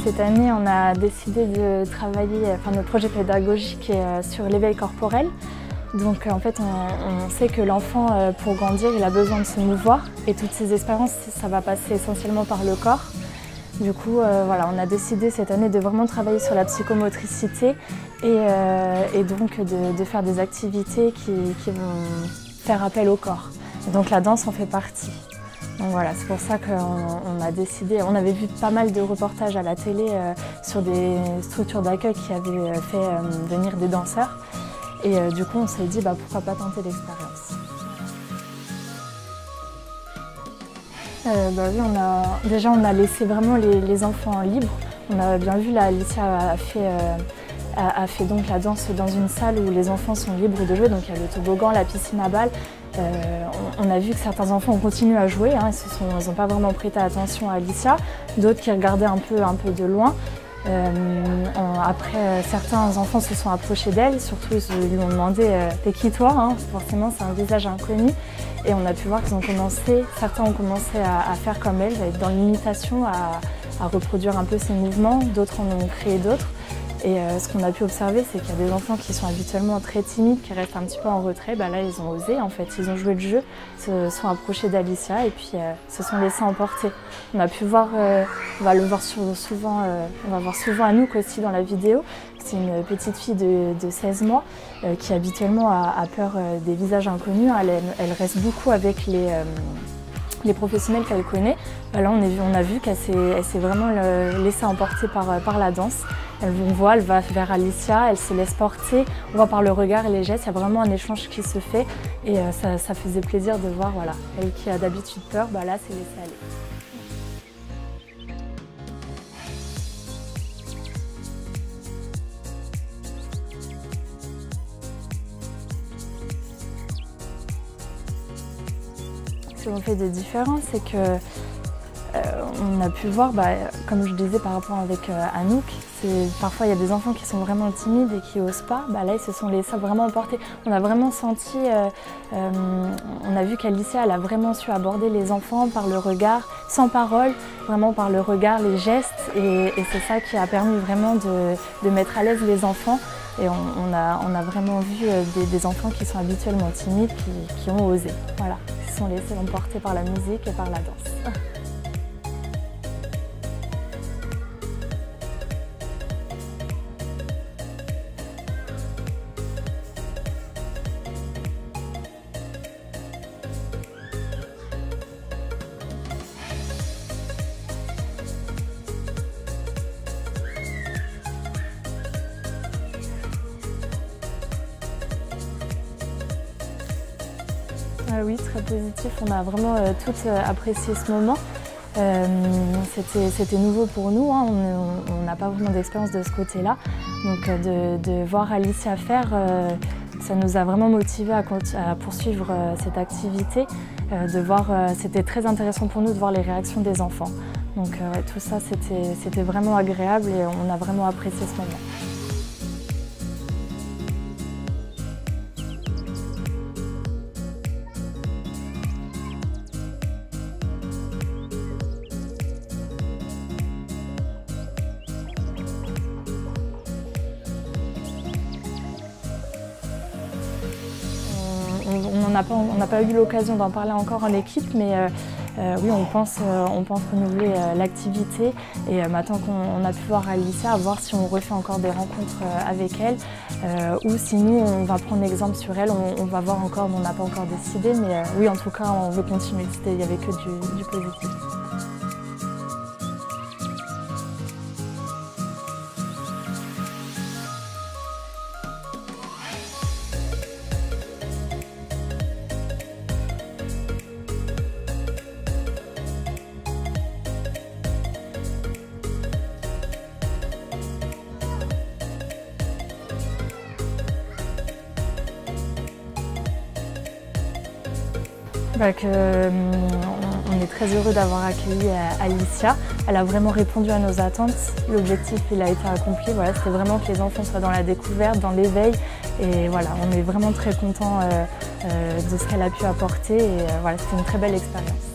Cette année, on a décidé de travailler, notre projet pédagogique est sur l'éveil corporel. Donc en fait, on sait que l'enfant, pour grandir, il a besoin de se mouvoir et toutes ces expériences, ça va passer essentiellement par le corps. Du coup, voilà, on a décidé cette année de vraiment travailler sur la psychomotricité et donc de faire des activités qui vont faire appel au corps. Et donc la danse en fait partie. Donc voilà, c'est pour ça qu'on a décidé, on avait vu pas mal de reportages à la télé sur des structures d'accueil qui avaient fait venir des danseurs. Et du coup, on s'est dit pourquoi pas tenter l'expérience. Oui, on a laissé vraiment les enfants libres. On a bien vu, là, Alicia a fait donc la danse dans une salle où les enfants sont libres de jouer. Donc il y a le toboggan, la piscine à balles. On a vu que certains enfants ont continué à jouer, hein, ils n'ont pas vraiment prêté attention à Alicia. D'autres qui regardaient un peu de loin. Après, certains enfants se sont approchés d'elle, surtout ils lui ont demandé « T'es qui toi ?» Forcément, c'est un visage inconnu. Et on a pu voir qu'ils ont commencé, certains ont commencé à faire comme elle, à être dans l'imitation, à reproduire un peu ses mouvements. D'autres en ont créé d'autres. Et ce qu'on a pu observer, c'est qu'il y a des enfants qui sont habituellement très timides, qui restent un petit peu en retrait. Là, ils ont osé, en fait, ils ont joué le jeu, se sont approchés d'Alicia et puis se sont laissés emporter. On a pu voir, on va voir souvent Anouk aussi dans la vidéo. C'est une petite fille de 16 mois qui habituellement a peur des visages inconnus. Elle reste beaucoup avec les professionnels qu'elle connaît. Là, on a vu qu'elle s'est vraiment laissée emporter par la danse. Elle va vers Alicia, elle se laisse porter. On voit par le regard et les gestes, il y a vraiment un échange qui se fait. Et ça faisait plaisir de voir, voilà, elle qui a d'habitude peur, là, s'est laissée aller. Ce qu'on fait de différent, c'est que on a pu voir, comme je disais par rapport avec Anouk, parfois il y a des enfants qui sont vraiment timides et qui n'osent pas. Là, ils se sont laissés vraiment emporter. On a vraiment senti, on a vu qu'Alicia, elle a vraiment su aborder les enfants par le regard, sans parole, vraiment par le regard, les gestes. Et c'est ça qui a permis vraiment de mettre à l'aise les enfants. Et on a vraiment vu des enfants qui sont habituellement timides, qui ont osé. Voilà, qui se sont laissés emporter par la musique et par la danse. Oui, très positif. On a vraiment toutes apprécié ce moment. C'était nouveau pour nous, hein. On n'a pas vraiment d'expérience de ce côté-là. Donc de voir Alicia faire, ça nous a vraiment motivés à poursuivre cette activité. C'était très intéressant pour nous de voir les réactions des enfants. Donc tout ça, c'était vraiment agréable et on a vraiment apprécié ce moment. On n'a pas eu l'occasion d'en parler encore en équipe, mais oui, on pense renouveler l'activité. Et maintenant qu'on a pu voir Alicia, à voir si on refait encore des rencontres avec elle ou si nous, on va prendre exemple sur elle. On va voir encore, mais on n'a pas encore décidé. Mais oui, en tout cas, on veut continuer. Il n'y avait que du positif. On est très heureux d'avoir accueilli Alicia. Elle a vraiment répondu à nos attentes. L'objectif, il a été accompli. Voilà, c'était vraiment que les enfants soient dans la découverte, dans l'éveil. Et voilà, on est vraiment très contents de ce qu'elle a pu apporter. Et voilà, c'était une très belle expérience.